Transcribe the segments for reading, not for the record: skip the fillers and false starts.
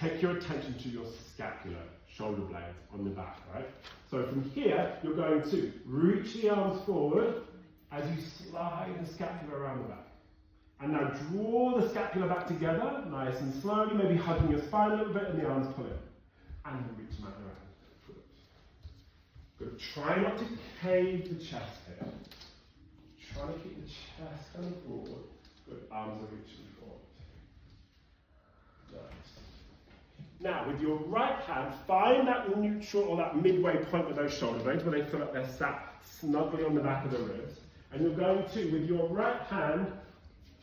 take your attention to your scapula, shoulder blades on the back, right? So from here, you're going to reach the arms forward as you slide the scapula around the back. And now draw the scapula back together, nice and slowly, maybe hugging your spine a little bit and the arms pull in. And then reach them out around. Good. Try not to cave the chest here. Try to keep the chest kind of broad. Good. Arms are reaching forward. Nice. Now, with your right hand, find that neutral or that midway point with those shoulder blades where they feel like they're sat snugly on the back of the ribs. And you're going to, with your right hand,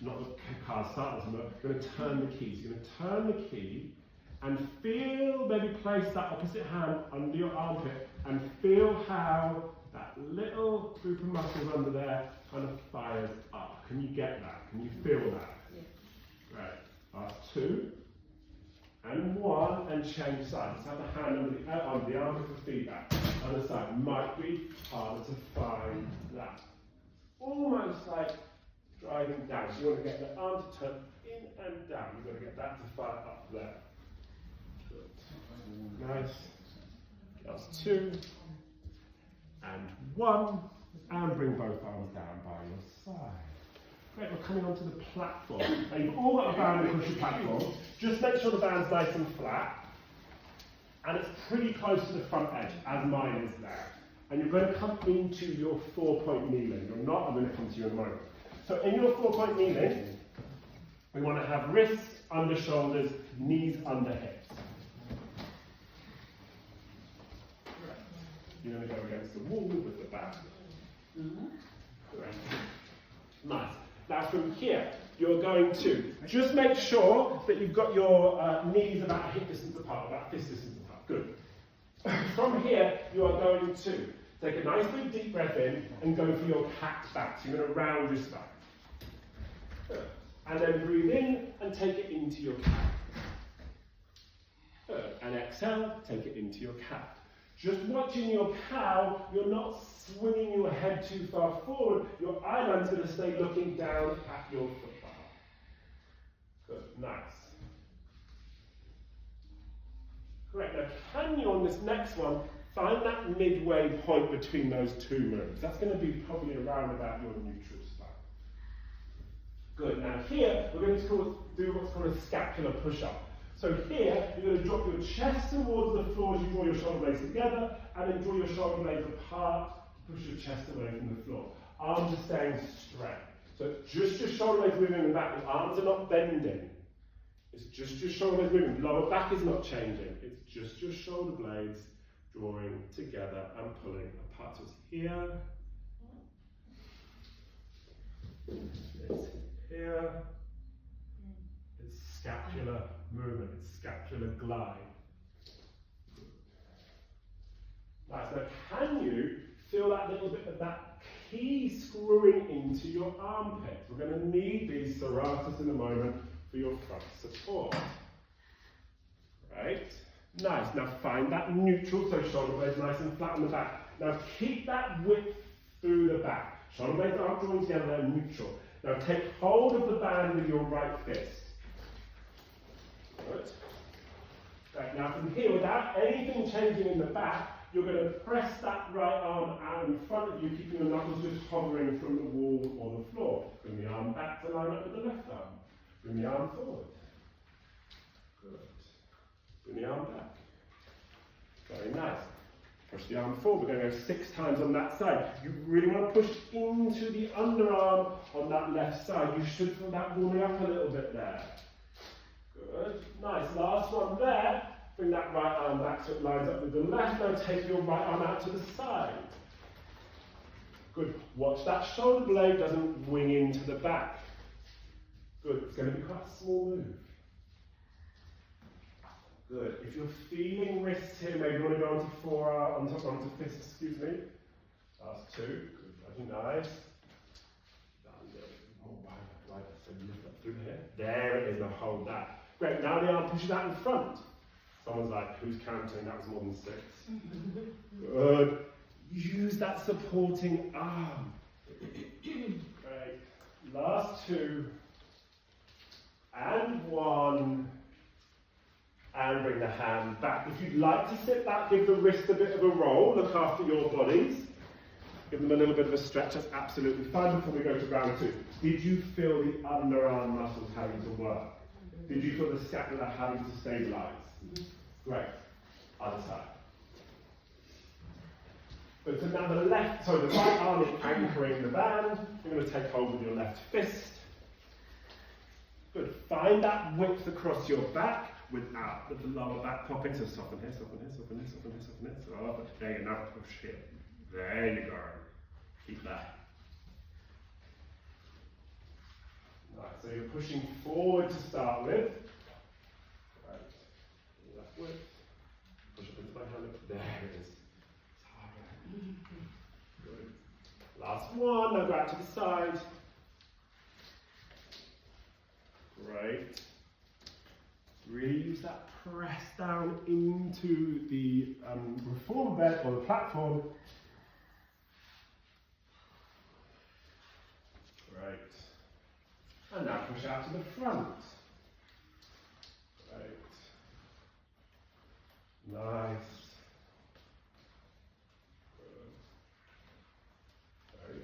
not the card starters, but you're going to turn the key. So you're going to turn the key and feel, maybe place that opposite hand under your armpit and feel how that little group of muscles under there kind of fires up. Can you get that? Can you feel that? Yeah. Right. Last 2 and 1 and change sides. Just have the hand under the armpit for feedback. Other side might be harder to find that. Almost like driving down. So you want to get the arm to turn in and down. You've got to get that to fire up there. Good. Nice. That's 2 and 1. And bring both arms down by your side. Great, we're coming onto the platform. Now you've all got a band across your platform. Just make sure the band's nice and flat. And it's pretty close to the front edge, as mine is there. And you're going to come into your 4-point kneeling. You're not, I'm going to come to you in a moment. So in your 4-point kneeling, we want to have wrists under shoulders, knees under hips. You're going to go against the wall with the back. Correct. Nice. Now from here, you're going to just make sure that you've got your knees about hip distance apart, about fist distance apart. Good. From here, you are going to take a nice big deep breath in and go for your cat back. So you're going to round your spine. Good. And then breathe in and take it into your cat. Good. And exhale, take it into your cat. Just watching your cow, you're not swinging your head too far forward. Your eyelight's going to stay looking down at your foot bar. Good, nice. Great, now can you on this next one find that midway point between those 2 moves? That's going to be probably around about your neutral spine. Good, now here we're going to do what's called a scapular push-up. So here, you're going to drop your chest towards the floor as you draw your shoulder blades together, and then draw your shoulder blades apart to push your chest away from the floor. Arms are staying straight. So just your shoulder blades moving in the back. Your arms are not bending. It's just your shoulder blades moving. Lower back is not changing. It's just your shoulder blades drawing together and pulling apart. So it's here. It's here. It's scapular movement, it's scapular glide. Nice. Now, can you feel that little bit of that key screwing into your armpit? We're going to need these serratus in a moment for your front support. Right? Nice. Now find that neutral, so shoulder blades nice and flat on the back. Now keep that width through the back. Shoulder blades aren't drawing together, they're neutral. Now take hold of the band with your right fist. Good. Right, now from here, without anything changing in the back, you're going to press that right arm out in front of you, keeping the knuckles just hovering from the wall or the floor. Bring the arm back to line up with the left arm. Bring the arm forward. Good. Bring the arm back. Very nice. Push the arm forward. We're going to go 6 times on that side. You really want to push into the underarm on that left side. You should feel that warming up a little bit there. Good. Nice. Last one there. Bring that right arm back so it lines up with the left. Now take your right arm out to the side. Good. Watch that shoulder blade doesn't wing into the back. Good. It's going to be quite a small move. Good. If you're feeling wrists here, maybe you want to go onto forearm, onto fists, excuse me. Last 2. Good. Very nice. More wider. So you lift up through here. There it is. Now hold that. Great. Now the arm pushes out in front. Someone's like, who's counting? That was more than 6. Good. Use that supporting arm. Great. Last 2. And 1. And bring the hand back. If you'd like to sit back, give the wrist a bit of a roll. Look after your bodies. Give them a little bit of a stretch. That's absolutely fine before we go to round 2. Did you feel the underarm muscles having to work? Did you feel the scapula having to stabilise? Great. Other side. Good. So now the right arm is anchoring the band. You're going to take hold with your left fist. Good. Find that width across your back without the lower back popping. So soften here, soften here, soften here, soften here, soften here. So there you go. Now push here. There you go. Keep that. Right. So you're pushing forward to start with. Right. Left width. Push up into my hand. There it is. Good. Last one. Now go out to the side. Great. Really use that press down into the reform bed or the platform. Great. And now push out to the front. Great. Nice.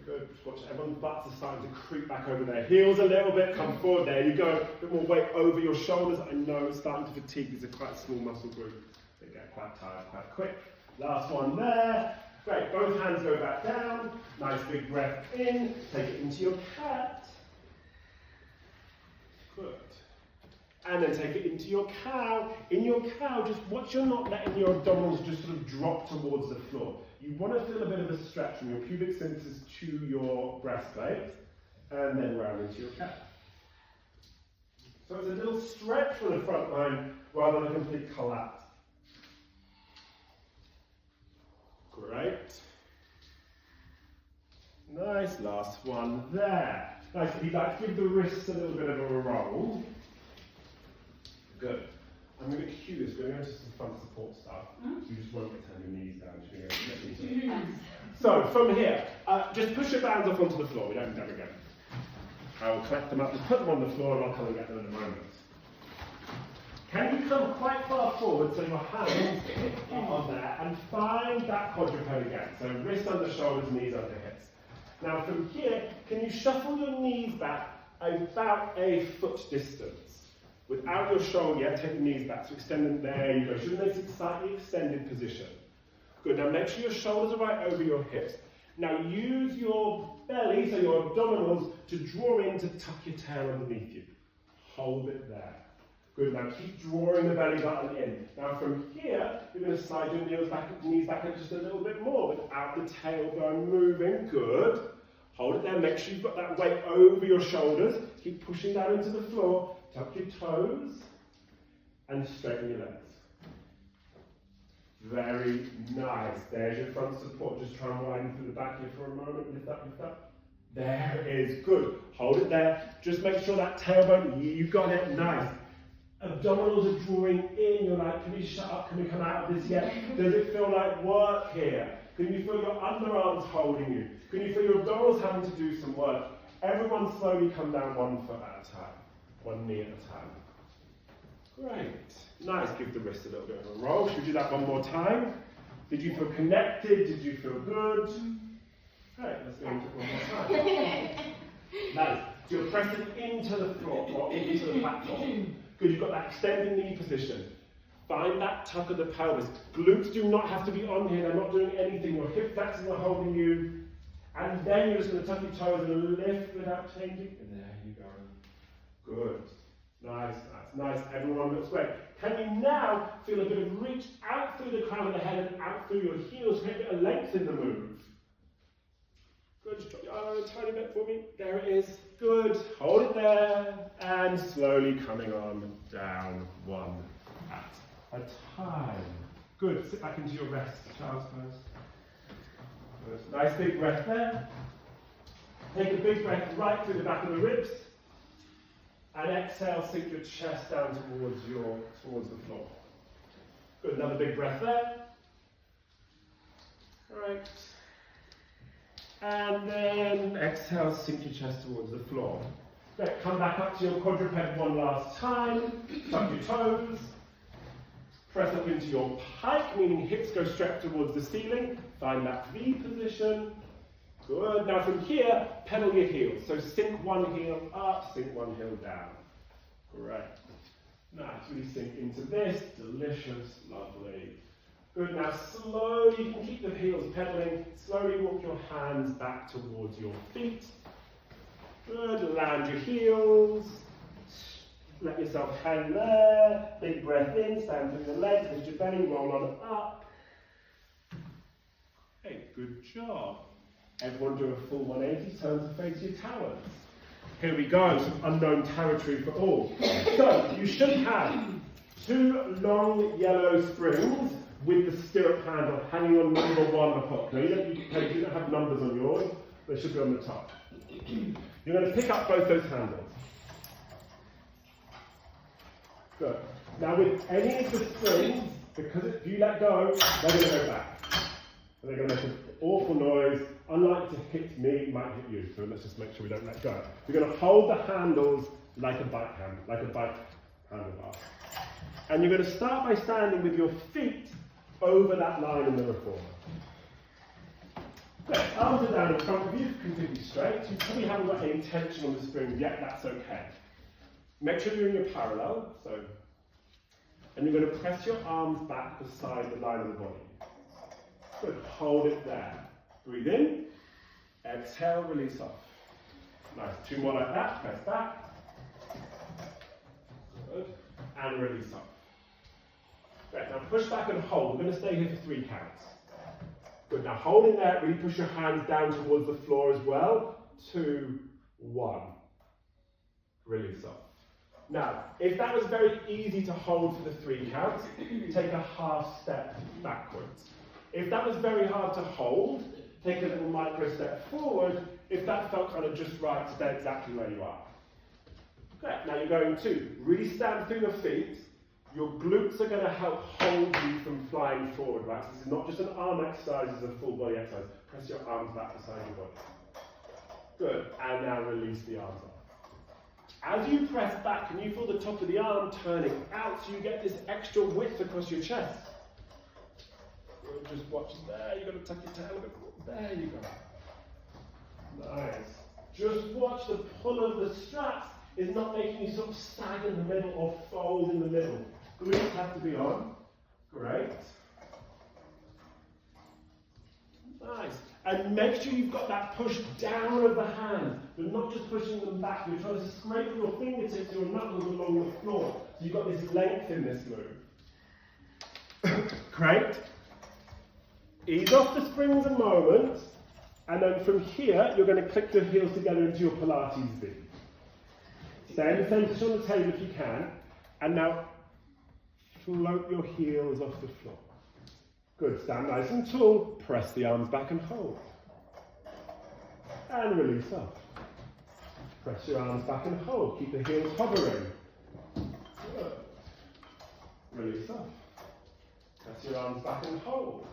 Good. Just watch everyone's butts are starting to creep back over their heels a little bit. Come forward. There you go. A bit more weight over your shoulders. I know it's starting to fatigue. These are quite a small muscle group. They get quite tired quite quick. Last one there. Great. Both hands go back down. Nice big breath in. Take it into your cat. Good. And then take it into your cow. In your cow, just watch you're not letting your abdominals just sort of drop towards the floor. You want to feel a bit of a stretch from your pubic symphysis to your breastplate, and then round into your cat. So it's a little stretch from the front line rather than a complete collapse. Great. Nice, last one there. Nice, if you'd like to give the wrists a little bit of a roll. Good. I'm going to cue this, we're going to go into some front support stuff. You just won't get to turn your knees down. So, from here, just push your bands up onto the floor. We don't need them again. I will collect them up, just put them on the floor, and I'll come and get them in a moment. Can you come quite far forward so your hands are on there, and find that quadruped again. So, wrists under shoulders, knees under hips. Now, from here, can you shuffle your knees back about a foot distance? Without your shoulder yet, take the knees back. So extend them, there you go. Should make it slightly extended position. Good, now make sure your shoulders are right over your hips. Now use your belly, so your abdominals, to draw in to tuck your tail underneath you. Hold it there. Good, now keep drawing the belly button in. Now from here, you're going to slide your knees back just a little bit more without the tailbone moving. Good. Hold it there, make sure you've got that weight over your shoulders. Keep pushing down into the floor. Tuck your toes and straighten your legs. Very nice. There's your front support. Just try and widen through the back here for a moment. Lift up, lift up. There it is. Good. Hold it there. Just make sure that tailbone, you got it. Nice. Abdominals are drawing in. You're like, can we shut up? Can we come out of this yet? Does it feel like work here? Can you feel your underarms holding you? Can you feel your abdominals having to do some work? Everyone slowly come down 1 foot at a time. 1 knee at a time. Great. Nice. Give the wrist a little bit of a roll. Should we do that one more time? Did you feel connected? Did you feel good? Great. Let's go into it one more time. Nice. So you're pressing into the floor or into the platform. Good. You've got that extended knee position. Find that tuck of the pelvis. Glutes do not have to be on here. They're not doing anything. Your hip flexors are holding you. And then you're just going to tuck your toes and lift without changing. And there you go. Good. Nice, nice, nice. Everyone looks great. Can you now feel a bit of reach out through the crown of the head and out through your heels? Get a bit of length in the move. Good. Just drop your arm a tiny bit for me. There it is. Good. Hold it there. And slowly coming on down 1 at a time. Good. Sit back into your rest. Child's pose. Good. Nice big breath there. Take a big breath right through the back of the ribs. And exhale, sink your chest down towards the floor. Good, another big breath there. Right. And then exhale, sink your chest towards the floor. Great, come back up to your quadruped one last time. Tuck your toes. Press up into your pike, meaning hips go straight towards the ceiling. Find that V position. Good. Now from here, pedal your heels. So sink one heel up, sink one heel down. Great. Nice. Really sink into this. Delicious. Lovely. Good. Now slowly, you can keep the heels pedaling. Slowly walk your hands back towards your feet. Good. Land your heels. Let yourself hang there. Big breath in. Stand through the legs. Lift your belly. Roll on up. Hey, good job. Everyone do a full 180. Turn to face your towers. Here we go. Some unknown territory for all. So you should have 2 long yellow springs with the stirrup handle hanging on number 1 on the top. Now you don't have numbers on yours. They should be on the top. You're going to pick up both those handles. Good. Now with any of the springs, because if you let go, they're going to go back. And they're going to make an awful noise. Unlike to hit me, it might hit you. So let's just make sure we don't let go. You're going to hold the handles like a bike handlebar. And you're going to start by standing with your feet over that line in the reformer. Great. Arms are down in front of you, completely straight. You probably haven't got any tension on the springs yet. That's okay. Make sure you're in your parallel. And you're going to press your arms back beside the line of the body. Good. Hold it there. Breathe in. Exhale, release off. Nice. 2 more like that. Press back. Good. And release off. Great. Now push back and hold. We're going to stay here for 3 counts. Good. Now hold in there. Really push your hands down towards the floor as well. 2, 1. Release off. Now, if that was very easy to hold for the 3 counts, take a half step backwards. If that was very hard to hold, take a little micro step forward. If that felt kind of just right, stay exactly where you are. Okay, now you're going to really stand through your feet. Your glutes are going to help hold you from flying forward, right? So this is not just an arm exercise, it's a full body exercise. Press your arms back beside your body. Good, and now release the arms up. As you press back, can you feel the top of the arm turning out so you get this extra width across your chest? Just watch there, you've got to tuck your tail a bit. There you go. Nice. Just watch the pull of the straps is not making you sort of sag in the middle or fold in the middle. Glutes have to be on. Great. Nice. And make sure you've got that push down of the hand. You're not just pushing them back. You're trying to scrape your fingertips, your knuckles along the floor. So you've got this length in this move. Great. Ease off the springs a moment. And then from here, you're going to click your heels together into your Pilates V. Stay in the same position on the table if you can. And now float your heels off the floor. Good. Stand nice and tall. Press the arms back and hold. And release off. Press your arms back and hold. Keep the heels hovering. Good. Release off. Press your arms back and hold.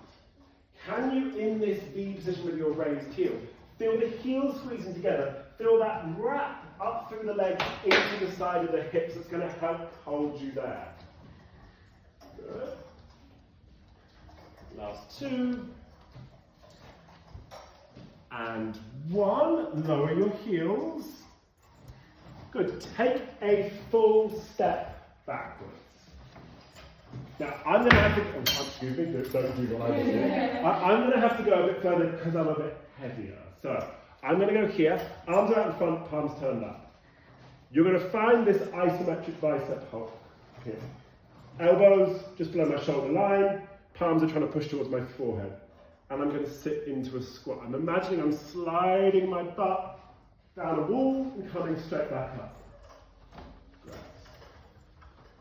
Can you, in this V position with your raised heel, feel the heels squeezing together? Feel that wrap up through the legs into the side of the hips. That's going to help hold you there. Good. Last 2. And 1. Lower your heels. Good. Take a full step backwards. Now, I'm going to have to, excuse me, don't do what I was doing. I'm going to have to go a bit further because I'm a bit heavier. So, I'm going to go here, arms are out in front, palms turned up. You're going to find this isometric bicep hold here. Elbows just below my shoulder line, palms are trying to push towards my forehead. And I'm going to sit into a squat. I'm imagining I'm sliding my butt down a wall and coming straight back up. Great.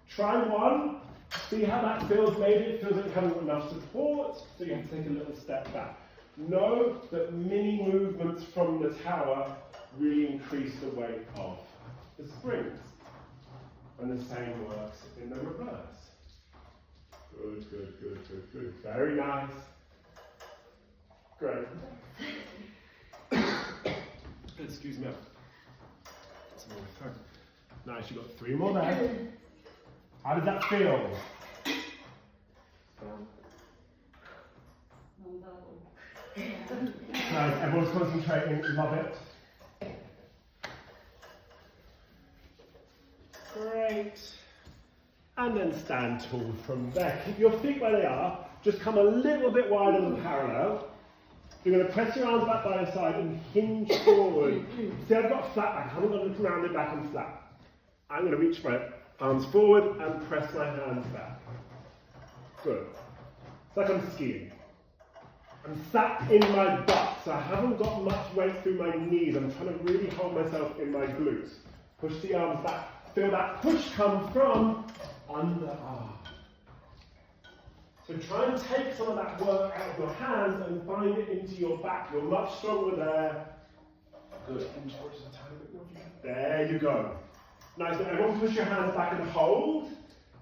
Try 1. See how that feels. Maybe it feels like you haven't got enough support, so you have to take a little step back. Know that mini movements from the tower really increase the weight of the springs. And the same works in the reverse. Good, good, good, good, good. Very nice. Great. Excuse me. Nice, you've got 3 more there. How does that feel? concentrating, love it. Great. And then stand tall from there. Keep your feet where they are. Just come a little bit wider than parallel. You're going to press your arms back by your side and hinge forward. See, I've got flat back. I haven't got to round it back and flat. I'm going to reach my arms forward and press my hands back. Good. It's like I'm skiing. I'm sat in my butt, so I haven't got much weight through my knees. I'm trying to really hold myself in my glutes. Push the arms back. Feel that push come from underarm. So try and take some of that work out of your hands and find it into your back. You're much stronger there. Good. Hinge forward just a tiny bit more. There you go. Nice. Now everyone push your hands back and hold.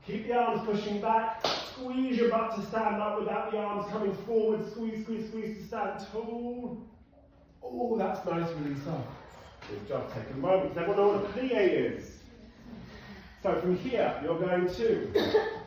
Keep the arms pushing back. Squeeze your butt to stand up without the arms coming forward. Squeeze, squeeze, squeeze to stand tall. Oh, that's nice. Release up. Good job. Take a moment. Does everyone know what a plie is? So from here, you're going to,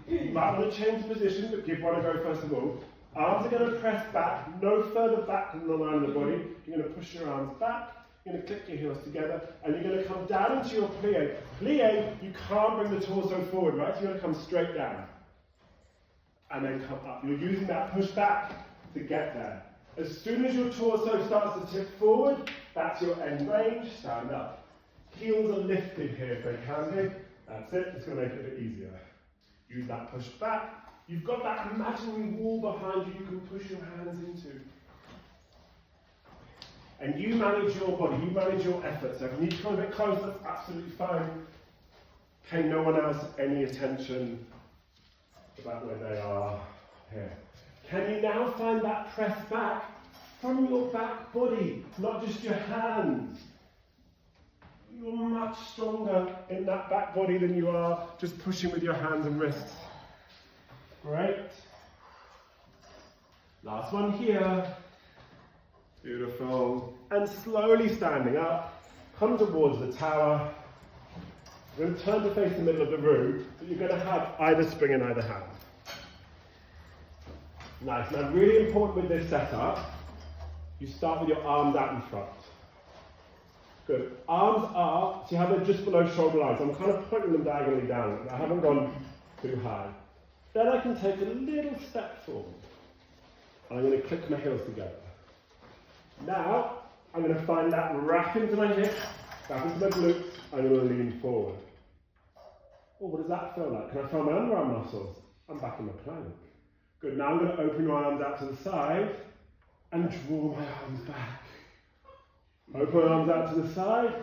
you might want to change position, but give one a go first of all. Arms are going to press back, no further back than the line of the body. You're going to push your arms back, you're going to click your heels together, and you're going to come down into your plie. Plie, you can't bring the torso forward, right? So you're going to come straight down. And then come up. You're using that push back to get there. As soon as your torso starts to tip forward, that's your end range, stand up. Heels are lifted here if they can be. That's it, it's going to make it a bit easier. Use that push back. You've got that imaginary wall behind you can push your hands into. And you manage your body, you manage your effort. So if you need to come a bit closer, that's absolutely fine. Pay no one else any attention about where they are here. Can you now find that press back from your back body, not just your hands? You're much stronger in that back body than you are just pushing with your hands and wrists. Great. Last one here. Beautiful. And slowly standing up, come towards the tower. You're going to turn to face the middle of the room, but you're going to have either spring in either hand. Nice. Now, really important with this setup, you start with your arms out in front. Good. Arms are, see how they're just below shoulder lines. I'm kind of pointing them diagonally down. I haven't gone too high. Then I can take a little step forward. I'm going to click my heels together. Now, I'm going to find that wrap into my hips, back into my glutes. I'm going to lean forward. Oh, what does that feel like? Can I feel my underarm muscles? I'm back in my plank. Good. Now I'm going to open my arms out to the side and draw my arms back. Open arms out to the side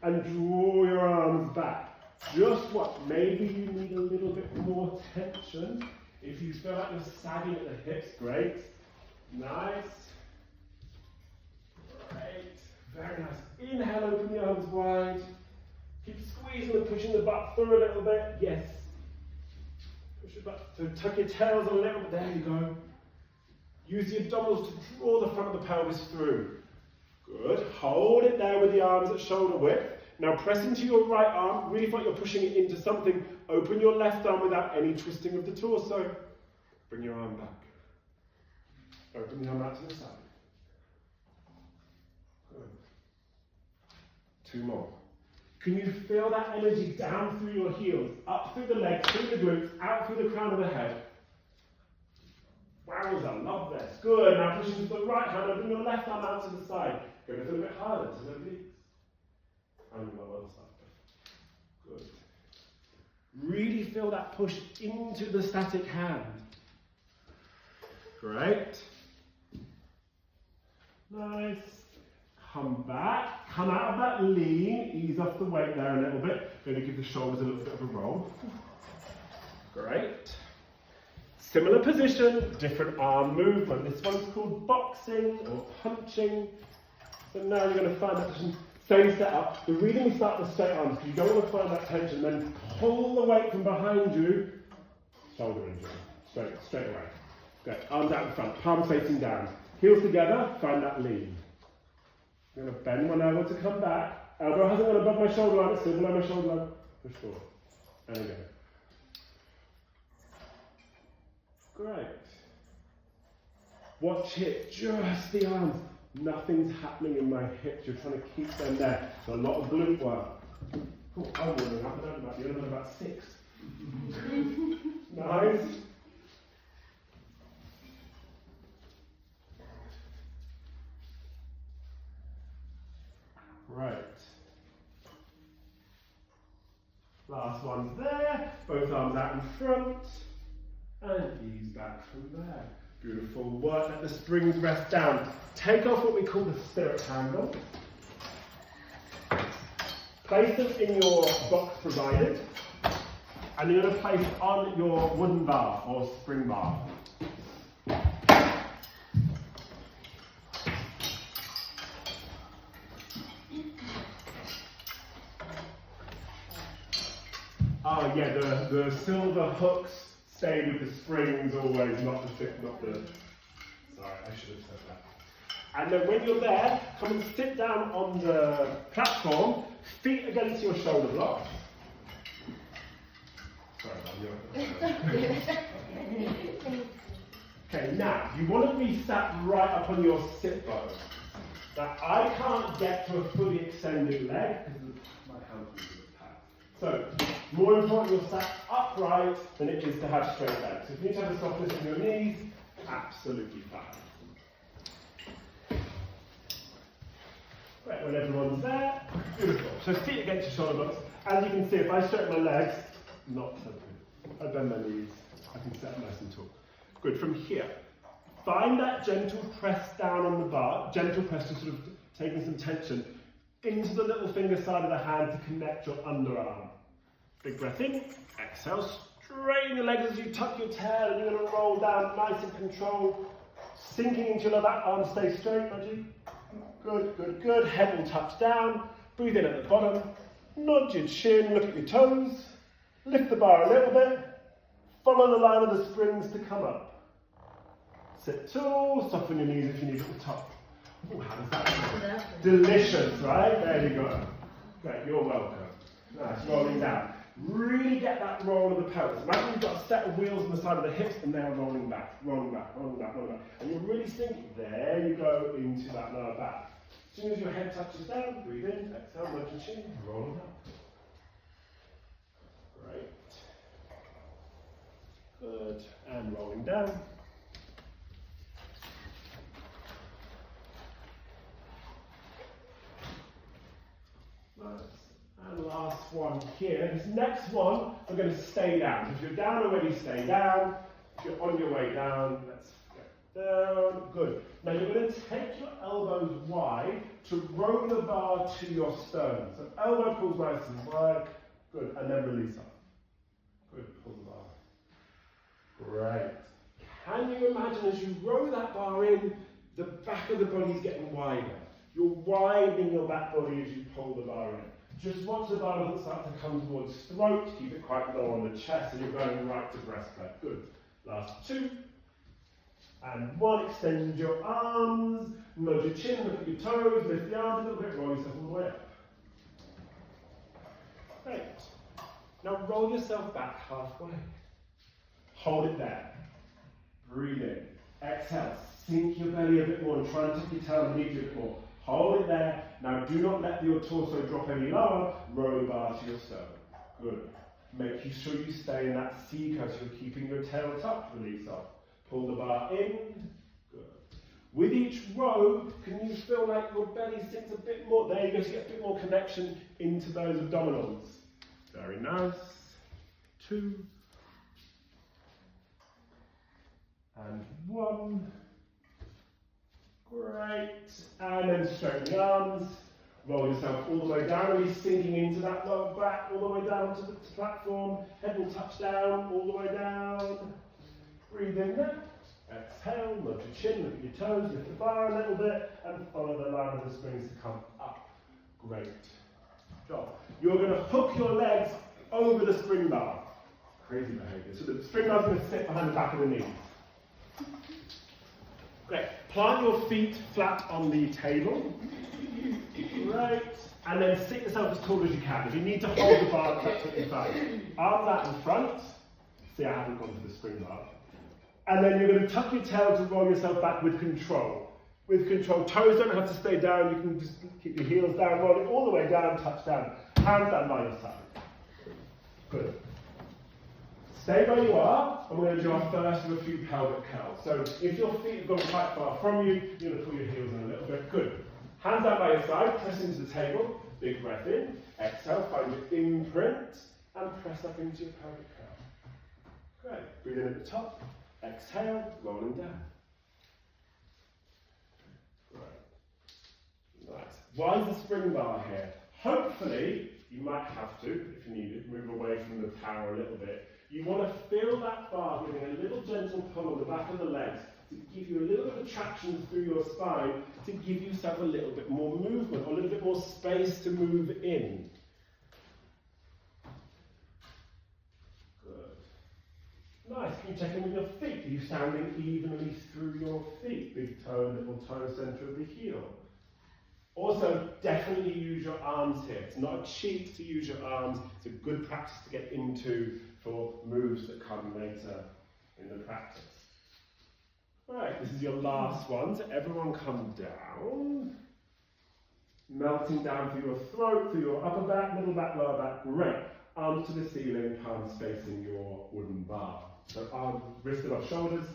and draw your arms back. Just what? Maybe you need a little bit more tension. If you feel like you're sagging at the hips, great. Nice. Great. Very nice. Inhale, open the arms wide. Keep squeezing and pushing the butt through a little bit. Yes. Push your butt. So tuck your tails a little bit. There you go. Use the abdominals to draw the front of the pelvis through. Good. Hold it there with the arms at shoulder width. Now press into your right arm. Really feel like you're pushing it into something. Open your left arm without any twisting of the torso. Bring your arm back. Open the arm out to the side. Good. Two more. Can you feel that energy down through your heels, up through the legs, through the glutes, out through the crown of the head? Wowza, love this. Good. Now push into the right hand, open your left arm out to the side. Go a little bit harder to the obliques. And on the other side. Good. Really feel that push into the static hand. Great. Nice. Come back. Come out of that lean. Ease off the weight there a little bit. Going to give the shoulders a little bit of a roll. Great. Similar position, different arm movement. This one's called boxing or punching. So now you're going to find that position. Same setup. The reason we start with straight arms because you don't want to find that tension. Then pull the weight from behind you. Shoulder injury. Straight away. Good. Arms out in front. Palms facing down. Heels together. Find that lean. I'm going to bend one elbow to come back. Elbow hasn't gone above my shoulder line. It's still below my shoulder line. Push forward. And again. Great. Watch it, just the arms. Nothing's happening in my hips. You're trying to keep them there. So a lot of glute work. Oh, I'm warming up. I don't know about you. I've got about 6. Nice. Right. Last one's there. Both arms out in front. And ease back from there. Beautiful work. Let the springs rest down. Take off what we call the spirit handle. Place them in your box provided. And you're going to place on your wooden bar or spring bar. Oh yeah, the silver hooks stay with the springs always, not the. Sorry, I should have said that. And then when you're there, come and sit down on the platform, feet against your shoulder block. Sorry, Okay, now you want to be sat right up on your sit bone. Now I can't get to a fully extended leg because my hands are the pad. So, more important, you're sat upright than it is to have straight legs. So if you need to have a softness in your knees, absolutely fine. Right, when everyone's there, beautiful. So feet against your shoulder blocks. As you can see, if I straighten my legs, not so good. I bend my knees, I can sit up nice and tall. Good, from here. Find that gentle press down on the bar, gentle press, just sort of taking some tension, into the little finger side of the hand to connect your underarm. Big breath in, exhale, straighten your legs as you tuck your tail, and you're going to roll down nice and controlled, sinking into your back arm, stay straight, Reggie. Good, good, good. Head will touch down. Breathe in at the bottom. Nod your chin, look at your toes. Lift the bar a little bit. Follow the line of the springs to come up. Sit tall, soften your knees if you need at the top. Ooh, how does that feel? Delicious, right? There you go. Great, you're welcome. Nice, rolling down. Really get that roll of the pelvis. Imagine you've got a set of wheels on the side of the hips and they're rolling back, rolling back, rolling back, rolling back. And you're really sinking. There you go into that lower back. As soon as your head touches down, breathe in, exhale, nudge your chin, rolling up. Great. Good. And rolling down. Nice. And last one here. This next one, we're going to stay down. If you're down already, stay down. If you're on your way down, let's get down. Good. Now you're going to take your elbows wide to roll the bar to your sternum. So elbow pulls nice and wide. Good. And then release up. Good. Pull the bar. Great. Can you imagine as you roll that bar in, the back of the body's getting wider. You're widening your back body as you pull the bar in. Just watch the bar doesn't start to come towards throat, keep it quite low on the chest, and you're going right to breastplate. Good. Last 2. And 1, extend your arms, nod your chin, look at your toes, lift the arms a little bit, roll yourself all the way up. Great. Now roll yourself back halfway. Hold it there. Breathe in. Exhale. Sink your belly a bit more and try and tuck your tail underneath you a bit more. Hold it there. Now do not let your torso drop any lower. Roll the bar to your sternum. Good. Make sure you stay in that C curve so you're keeping your tail tucked. Release off. Pull the bar in. Good. With each row, can you feel like your belly sinks a bit more? There you go, so you get a bit more connection into those abdominals. Very nice. 2. And 1. Great. And then straighten the arms. Roll yourself all the way down, really sinking into that lower back, all the way down to the platform. Head will touch down, all the way down. Breathe in there. Exhale, nudge your chin, look at your toes, lift the bar a little bit, and follow the line of the springs to come up. Great job. You're going to hook your legs over the spring bar. Crazy behavior. So the spring bar's going to sit behind the back of the knees. Great. Plant your feet flat on the table. Great. And then sit yourself as tall as you can. If you need to hold the bar, that's absolutely fine. Arms out in front. See, I haven't gone to the spring bar. And then you're going to tuck your tail to roll yourself back with control. With control, toes don't have to stay down, you can just keep your heels down, roll it all the way down, touch down. Hands down by your side. Good. Stay where you are, and we're going to do our first of a few pelvic curls. So if your feet have gone quite far from you, you're going to pull your heels in a little bit. Good. Hands out by your side, press into the table, big breath in, exhale, find your imprint, and press up into your pelvic curl. Great. Breathe in at the top, exhale, rolling down. Great. Nice. Why is the spring bar here? Hopefully, you might have to, if you need it, move away from the tower a little bit. You want to feel that bar giving a little gentle pull on the back of the legs to give you a little bit of traction through your spine to give yourself a little bit more movement, or a little bit more space to move in. Good. Nice. Can you check in with your feet? Are you sounding evenly through your feet? Big toe, little toe, centre of the heel. Also, definitely use your arms here. It's not a cheat to use your arms. It's a good practice to get into for moves that come later in the practice. Right, this is your last one, so everyone come down. Melting down through your throat, through your upper back, middle back, lower back. Great. Arms to the ceiling, palms facing your wooden bar. So arms, wrists above shoulders.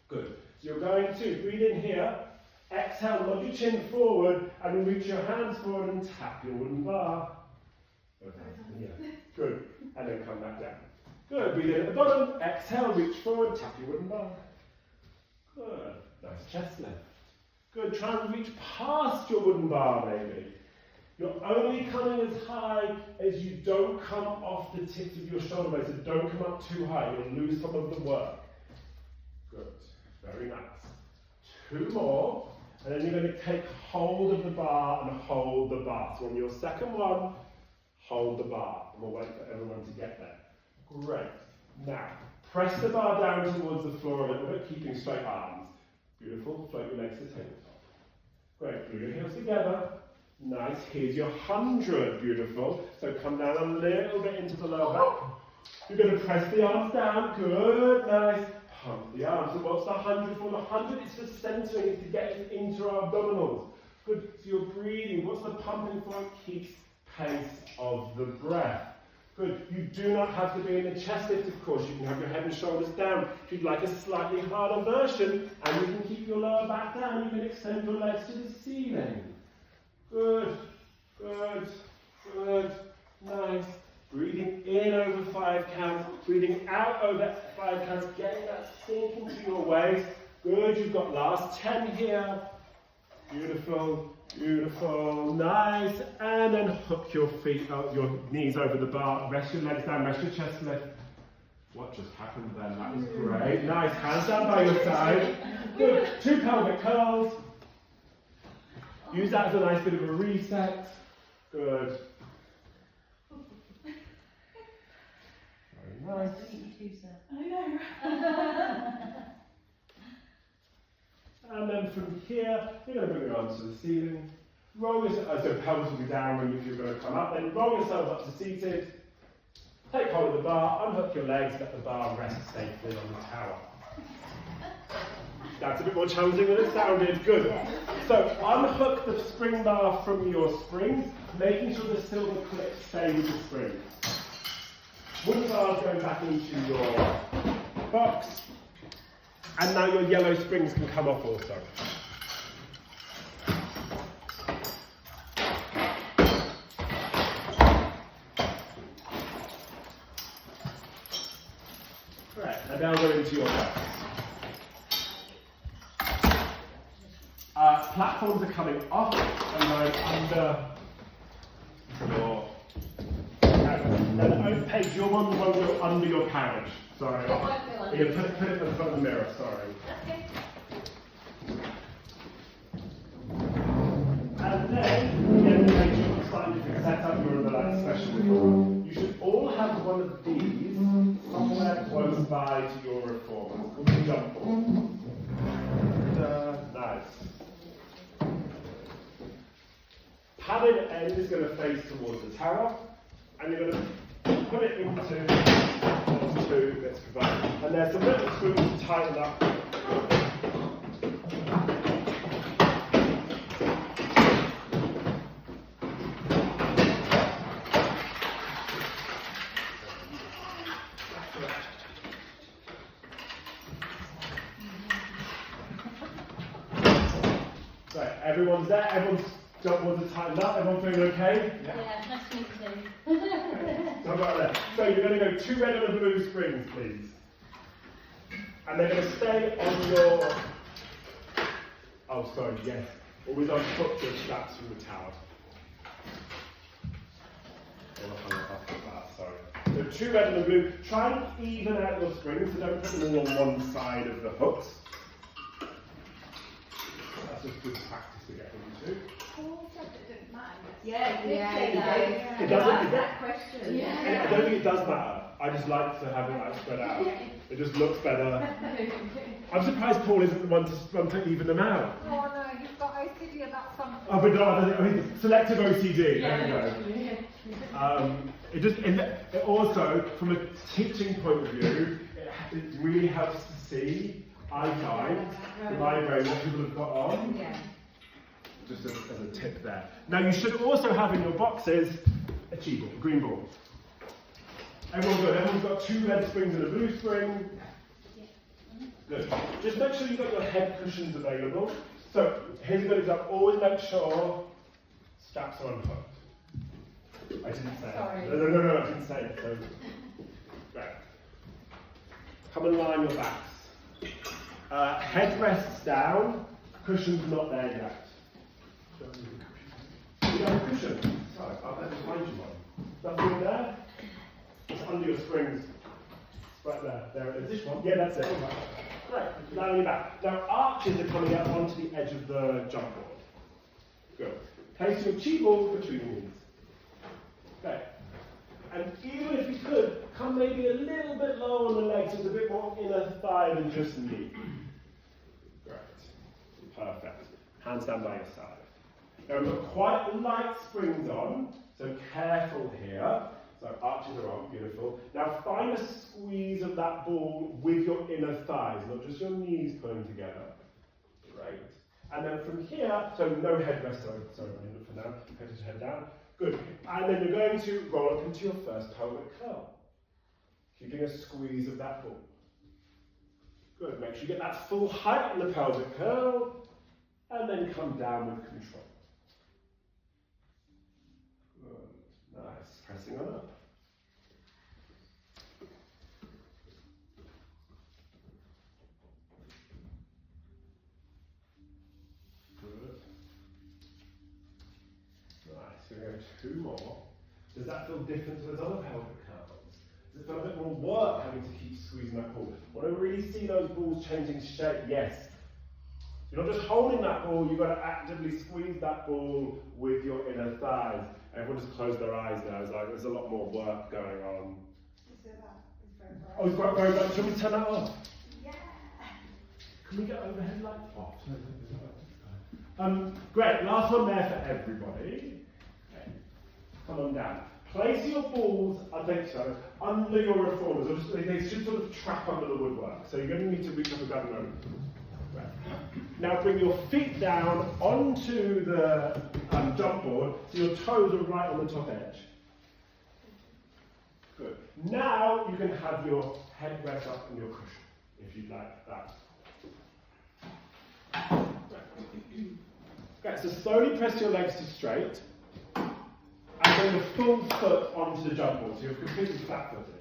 Good. So you're going to breathe in here. Exhale, nod your chin forward and reach your hands forward and tap your wooden bar. Okay. Yeah. Good. And then come back down. Good. Breathe in at the bottom. Exhale, reach forward, tap your wooden bar. Good. Nice chest lift. Good. Try and reach past your wooden bar, maybe. You're only coming as high as you don't come off the tips of your shoulder blades. So don't come up too high. You'll lose some of the work. Good. Very nice. 2 more. And then you're going to take hold of the bar and hold the bar. So on your second one, hold the bar. And we'll wait for everyone to get there. Great. Now, press the bar down towards the floor a little bit, keeping straight arms. Beautiful. Float your legs to the tabletop. Great. Glue your heels together. Nice. Here's your 100. Beautiful. So come down a little bit into the lower back. You're going to press the arms down. Good. Nice. Pump the arms. So what's the 100 for? The 100 is for centering, it's to get us into our abdominals. Good. So you're breathing. What's the pumping for? It keeps pace of the breath. Good. You do not have to be in a chest lift, of course. You can have your head and shoulders down. If you'd like a slightly harder version, and you can keep your lower back down, you can extend your legs to the ceiling. Good. Good. Good. Nice. Breathing in over 5 counts, breathing out over 5 counts, getting that sink into your waist. Good, you've got last 10 here. Beautiful, beautiful, nice. And then hook your feet, your knees over the bar, rest your legs down, rest your chest lift. What just happened then? That was great. Nice, hands down by your side. Good, 2 pelvic curls. Use that as a nice bit of a reset. Good. Nice. I know. And then from here, you're going to bring your arms to the ceiling. Roll yourself, so pelvis will be down when you're going to come up. Then roll yourself up to seated. Take hold of the bar, unhook your legs, let the bar rest safely on the tower. That's a bit more challenging than it sounded. Good. So unhook the spring bar from your springs, making sure the silver clips stay with the springs. Wooden bars going back into your box, and now your yellow springs can come off also. Right, and now go into your box. Platforms are coming off and going under your. And Paige, your one won't go under your carriage. Sorry. Yeah, put it in front of the mirror, sorry. Okay. And then, again, make sure you're slightly different setup, you're in the like special. You should all have one of these somewhere close by to your reformer. Called the jump ball. Nice. Padded end is going to face towards the tower, and you're going to put it into 2 bits provided. And there's some little tighten up. Right, everyone's there, everyone's got one to tighten up, everyone feeling okay? Yeah, that's me too. So right there. So you're going to go 2 red and a blue springs, please. And they're going to stay on your, oh sorry, yes, always unhook your straps from the tower. Sorry. So 2 red and a blue. Try and even out your springs, so don't put them all on one side of the hooks. That's just good practice to get into. Yeah, It doesn't. that question. I don't think it does matter. I just like to have it like spread out. It just looks better. I'm surprised Paul isn't the one to even them out. Oh no, you've got OCD about something. Oh, but no, I mean, selective OCD. Yeah, There we go. It also, from a teaching point of view, it really helps to see eye guides, the library that people have got on. Yeah. Just as a tip there. Now you should also have in your boxes a chi ball, a green ball. Everyone good? Everyone's got 2 red springs and a blue spring. Good. Just make sure you've got your head cushions available. So here's a good example. Always make sure straps are unhooked. I didn't say Sorry. it. No, I didn't say it. So, right. Come and line your backs. Head rests down, cushions not there yet. You have a cushion. Sorry, I'll let me find you one. Nothing there? It's under your springs. Right there. There it is. This one? Yeah, that's it. Great. Lie on your back. Now arches are coming out onto the edge of the jump board. Good. Place your chi ball between your knees. Okay. And even if you could, come maybe a little bit lower on the legs with a bit more inner thigh than just knee. Great. Perfect. Hands down by your side. Now we've got quite light springs on, so careful here. So arches are on, beautiful. Now find a squeeze of that ball with your inner thighs, not just your knees pulling together. Great. And then from here, so no headrest, sorry, for now, put your head down. Good. And then you're going to roll up into your first pelvic curl. Keeping a squeeze of that ball. Good. Make sure you get that full height in the pelvic curl. And then come down with control. Good. Nice. Pressing on up. Good. Nice. We're going to go 2 more. Does that feel different to those other pelvic curls? Does it feel a bit more work having to keep squeezing that ball? Want to really see those balls changing shape? Yes. You're not just holding that ball, you've got to actively squeeze that ball with your inner thighs. Everyone just closed their eyes now. It's like there's a lot more work going on. Oh, it's very bright. Shall we turn that off? Yeah. Can we get overhead lights off? Great, last one there for everybody. Okay. Come on down. Place your balls, I think so, under your reformers. Or just, they should sort of trap under the woodwork. So you're going to need to reach up and grab them over. Now bring your feet down onto the jump board so your toes are right on the top edge. Good. Now you can have your head rest up on your cushion, if you'd like that. Okay, so slowly press your legs to straight and bring the full foot onto the jump board, so you're completely flat-footed.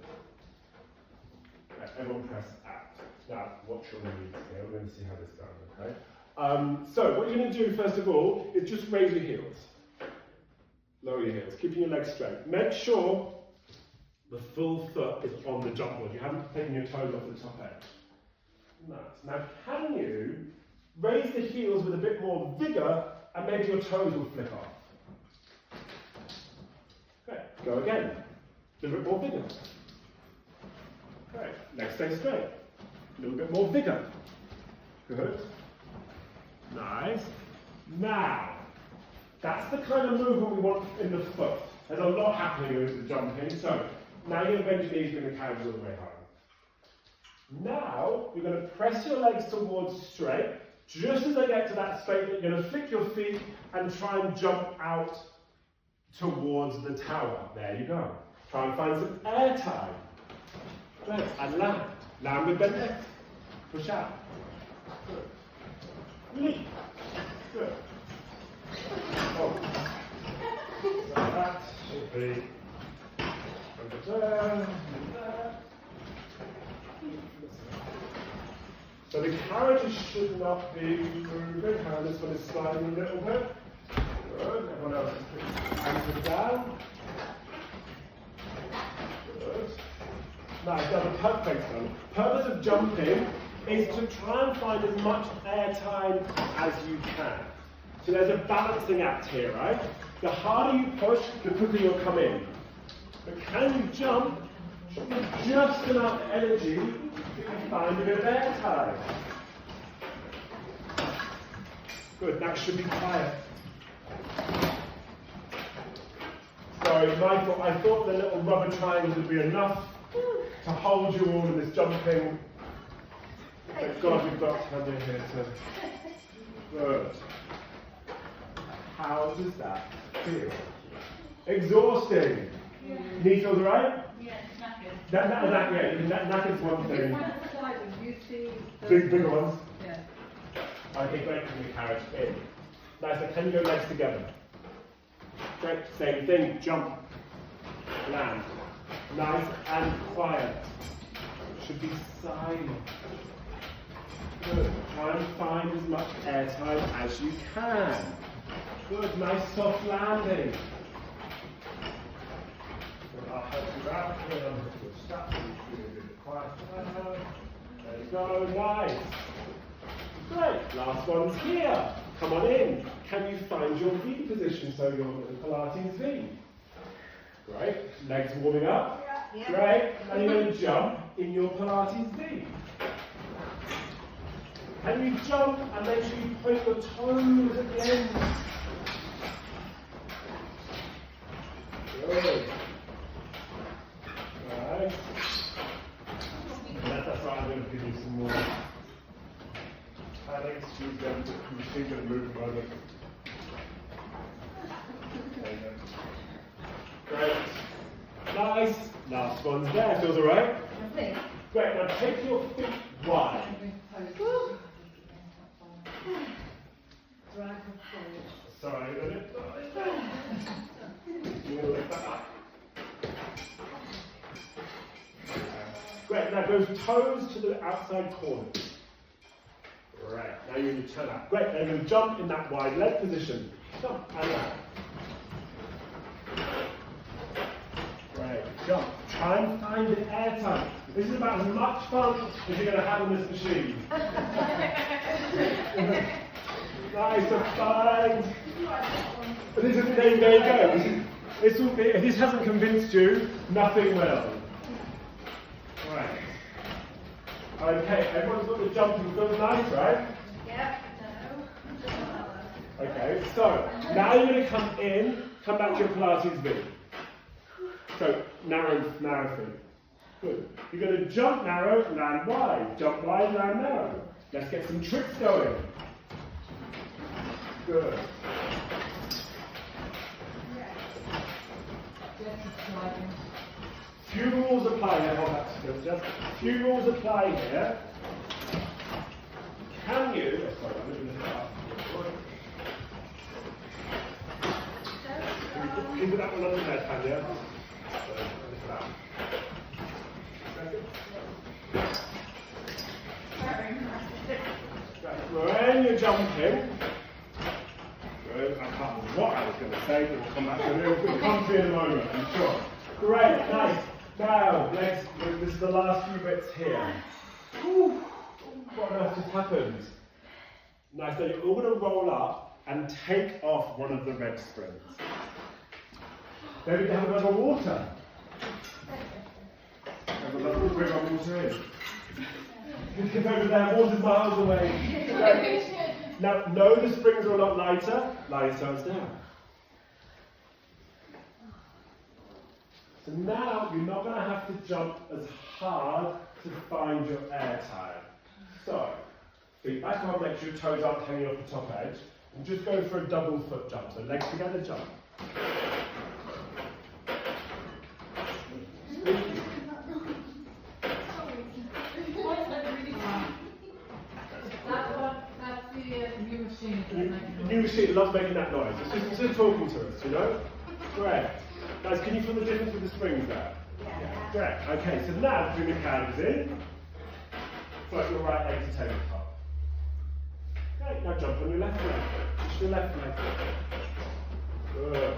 Okay, everyone press out. Now, watch your knees here. We're going to see how this goes, okay? So, what you're going to do, first of all, is just raise your heels. Lower your heels, keeping your legs straight. Make sure the full foot is on the jump board. You haven't taken your toes off the top edge. Nice. Now, can you raise the heels with a bit more vigour, and maybe your toes will flip off? Okay, go again. A little bit more vigour. Okay, legs stay straight. A little bit more vigour. Good. Nice. Now, that's the kind of movement we want in the foot. There's a lot happening with the jumping. So, now you're going to bend your knees, bring the calves all the way home. Now, you're going to press your legs towards straight. Just as I get to that straight, you're going to flick your feet and try and jump out towards the tower. There you go. Try and find some air time. Good. And land. Land with the legs. Push out. Good. Leap. Good. Oh. So that should be over there. So the carriages should not be moving. And this one is sliding a little bit. Good. Everyone else is putting ankles down. Good. Now, the purpose of jumping is to try and find as much air time as you can. So there's a balancing act here, right? The harder you push, the quicker you'll come in. But can you jump with just enough energy to find a bit of air time? Good, that should be quiet. Sorry, I thought the little rubber triangles would be enough to hold you all in this jumping. Thank God we've got Tanya here to. Good. How does that feel? Exhausting. Yeah. Knee feels right? Yeah, it's knackered. Knackered's one thing. You see Bigger ones. Yeah. Okay, great. Bring the carriage in. Nice. So can you go legs together? Great. Same thing. Jump. Land. Nice and quiet. Should be silent. Good. Try and find as much airtime as you can. Good. Nice soft landing. Good. I'll help you out. Stop. Quiet. There you go. Nice. Great. Last one's here. Come on in. Can you find your V position so you're in the Pilates V? Great. Legs warming up. Yeah. Great. Now you're going to jump in your Pilates V. Can you jump and make sure you point your toes at the end? Good. Right. That's right. I'm going to give you some more. Alex, she's going to move the moment. There you go. Great. Nice. Last one's there. Feels alright? Lovely. Great. Now take your feet wide. Drag her forward. Sorry, a minute. You want to lift that up. Great. Now those toes to the outside corners. Right. Now you're going to turn up. Great. Now you're going to jump in that wide leg position. Jump and land. Great. Jump. Try and find the air time. This is about as much fun as you're going to have on this machine. Nice and fine. There you go. If this hasn't convinced you, nothing will. Right. Okay, everyone's got the jumping. Feels nice, right? Yeah. Okay, so now you're going to come back to your Pilates V. So, narrow feet. Good. You're going to jump narrow, land wide. Jump wide, land narrow. Let's get some tricks going. Good. Few rules apply here. Oh, that's good. Just few rules apply here. Can you? Oh, sorry, I'm looking at that. Can you put that one on the bed, Tanya? When you're jumping, good. I can't remember what I was going to say, but we'll come back to it. It'll come to you in a moment, I'm sure. Great, nice. Now, this is the last few bits here. Whew. What on earth just happened? Nice, so you're all going to roll up and take off one of the red springs. Maybe have a bit of water. Have a little bring our water in. Because over there, water's miles away. Now, no, the springs are a lot lighter. Lie yourselves down. So now, you're not going to have to jump as hard to find your air time. So, feet back on, make sure your toes aren't hanging off the top edge. And just go for a double foot jump. So legs together, jump. That's the new machine. New machine loves making that noise. It's just talking to us, you know? Great. Guys, can you feel the difference with the springs there? Yeah. Great. Okay, so now bring the calves in. Float your right leg to tabletop. Great. Now jump on your left leg. Push your left leg. Good.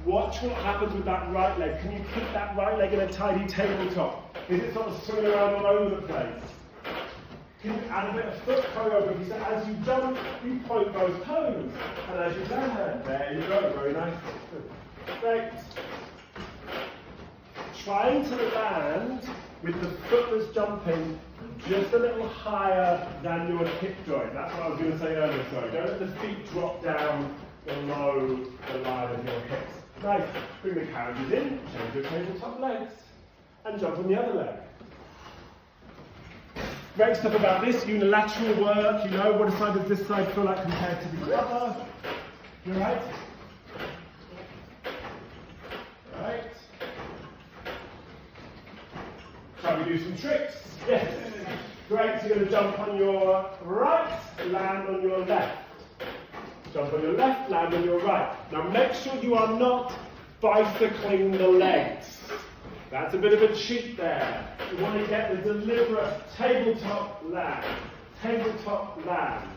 Watch what happens with that right leg. Can you keep that right leg in a tidy tabletop? Is it sort of swinging around all over the place? Can you add a bit of foot choreography? So as you jump, you point both toes. And as you land, there you go. Very nice. Good. Great. Trying to land with the foot that's jumping just a little higher than your hip joint. That's what I was going to say earlier. Sorry. Don't let the feet drop down below the line of your hips. Nice. Bring the carriages in, change your tabletop legs, and jump on the other leg. Great stuff about this, unilateral work, you know, what side does this side feel like compared to the other? You right? Right. Shall we do some tricks? Yes. Great, so you're going to jump on your right, land on your left. Jump on your left, land on your right. Now make sure you are not bicycling the legs. That's a bit of a cheat there. You want to get the deliberate tabletop land. Tabletop land.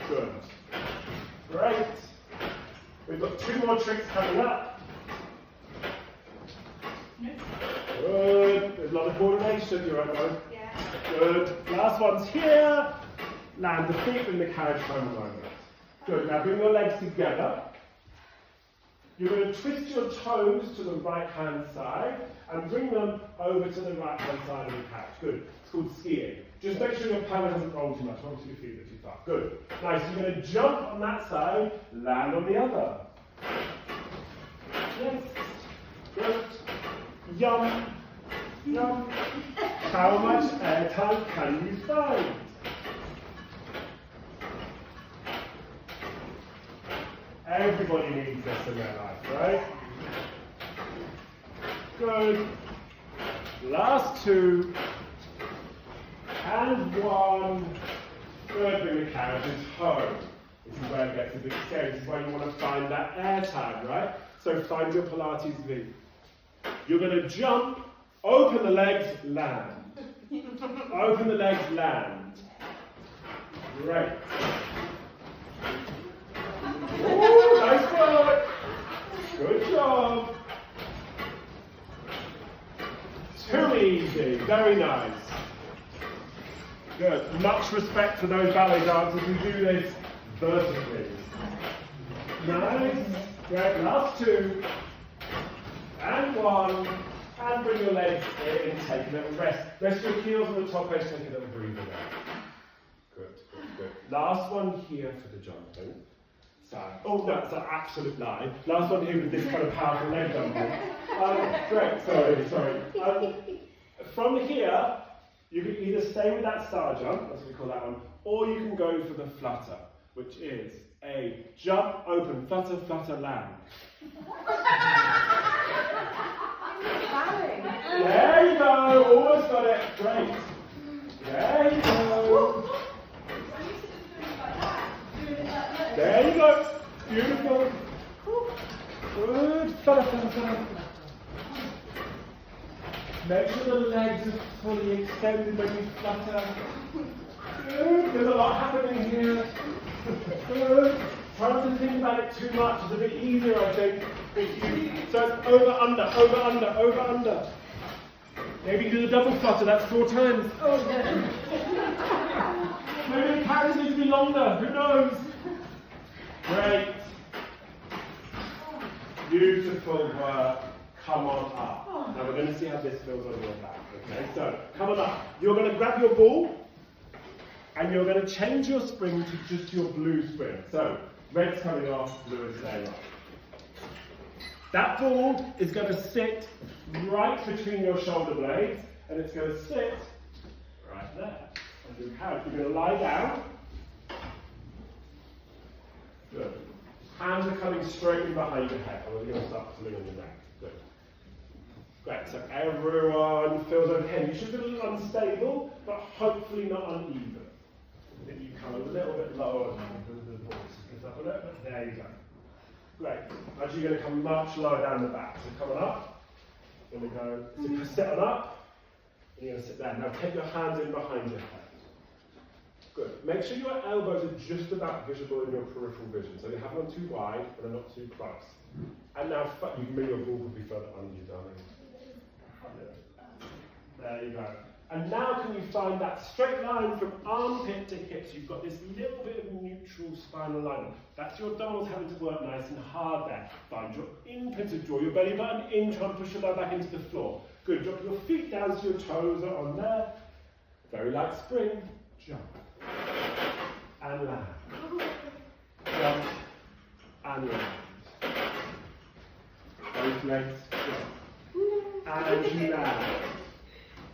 Good. Great. We've got 2 more tricks coming up. Good. There's a lot of coordination. You're right, guys. Yeah. Good. Last one's here. Land the feet in the carriage home moment. Good. Now bring your legs together. You're going to twist your toes to the right-hand side and bring them over to the right-hand side of the couch. Good. It's called skiing. Just make sure your pelvis doesn't roll too much. Obviously your feet are too far. Good. Nice. You're going to jump on that side, land on the other. Yes. Good. Yum. Yum. How much airtime can you find? Everybody needs this in their life, right? Good. Last 2. And 1. Good. Bring the carriages home. This is where it gets a bit scary. This is where you want to find that air time, right? So find your Pilates V. You're going to jump, open the legs, land. Open the legs, land. Great. Ooh, nice work. Good job. Too easy. Very nice. Good. Much respect for those ballet dancers who do this vertically. Nice. Great. Last 2. And 1. And bring your legs in. Take a little rest. Rest your heels on the top edge. Take a little breather there. Good. Good. Good. Last one here for the jumping. Oh, no, that's an absolute lie. Last one here with this kind of powerful leg jumping. Great, sorry. From here, you can either stay with that star jump, that's what we call that one, or you can go for the flutter, which is a jump, open, flutter, flutter, land. There you go, almost got it. Great. There you go. There you go. Beautiful. Good. Flutter. Make sure the legs are fully extended when you flutter. Good. There's a lot happening here. Good. Try not to think about it too much. It's a bit easier, I think. So it's over, under, over, under, over, under. Maybe do the double flutter. That's 4 times. Oh, yeah. Maybe the carries need to be longer. Who knows? Great. Beautiful work. Come on up. Now we're going to see how this feels on your back. Okay, so come on up. You're going to grab your ball and you're going to change your spring to just your blue spring. So red's coming off, blue is staying on. That ball is going to sit right between your shoulder blades and it's going to sit count. You're going to lie down. Good. Hands are coming straight in behind your head. And we're going to start pulling on your neck. Good. Great. So everyone feels okay. You should be a little unstable, but hopefully not uneven. Then you come a little bit lower than the voice. Get up a little bit. There you go. Great. Actually, you're going to come much lower down the back. So coming up. Then we go. So you sit on up. And you're going to sit there. Now take your hands in behind your head. Good. Make sure your elbows are just about visible in your peripheral vision. So you have them too wide, but they're not too close. And now you can move your ball could be further under you, darling. There you go. And now can you find that straight line from armpit to hips? You've got this little bit of neutral spinal alignment. That's your abdominals having to work nice and hard there. Find your impotence, draw your belly button in, try and push your lower back into the floor. Good, drop your feet down so your toes are on there. Very light spring. Jump. And land. Jump. And land. Both legs. Jump. And you land.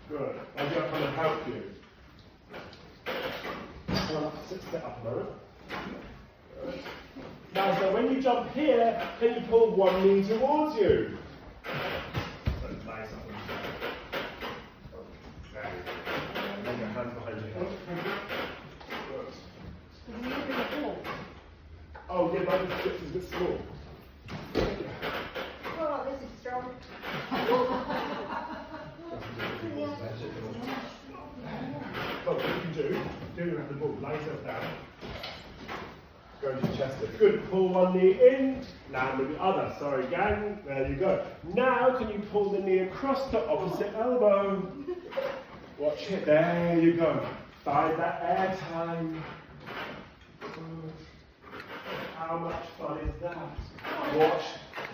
Good. I'll just kind of help you. Sit up a moment. Good. Now, so when you jump here, can you pull one knee towards you? So nice up on the side. There you go. And your hands behind your head. Good. Oh, yeah, my hips is a bit small. Oh, this is strong. Well, what you can do have the ball, lie yourself down. Go to your chest. Good, pull one knee in, land with the other. Sorry, gang, there you go. Now, can you pull the knee across the opposite elbow? Watch it, there you go. Find that air time. Good. How much fun is that?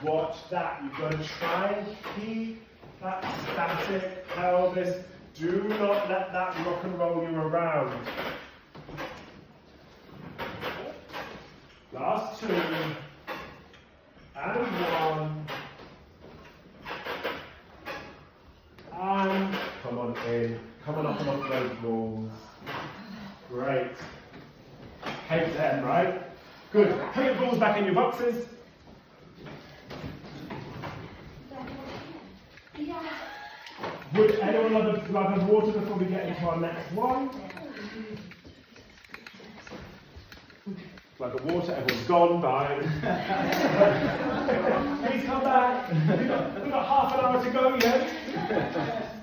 Watch that. You've got to try and keep that static pelvis. Do not let that rock and roll you around. Last two. And one. And come on in. Come on up and off those balls. Great. Head to end, right? Good. Put your balls back in your boxes. Would anyone like a water before we get into our next one? Like a water, everyone's gone, bye. Please come back. We've got half an hour to go yet.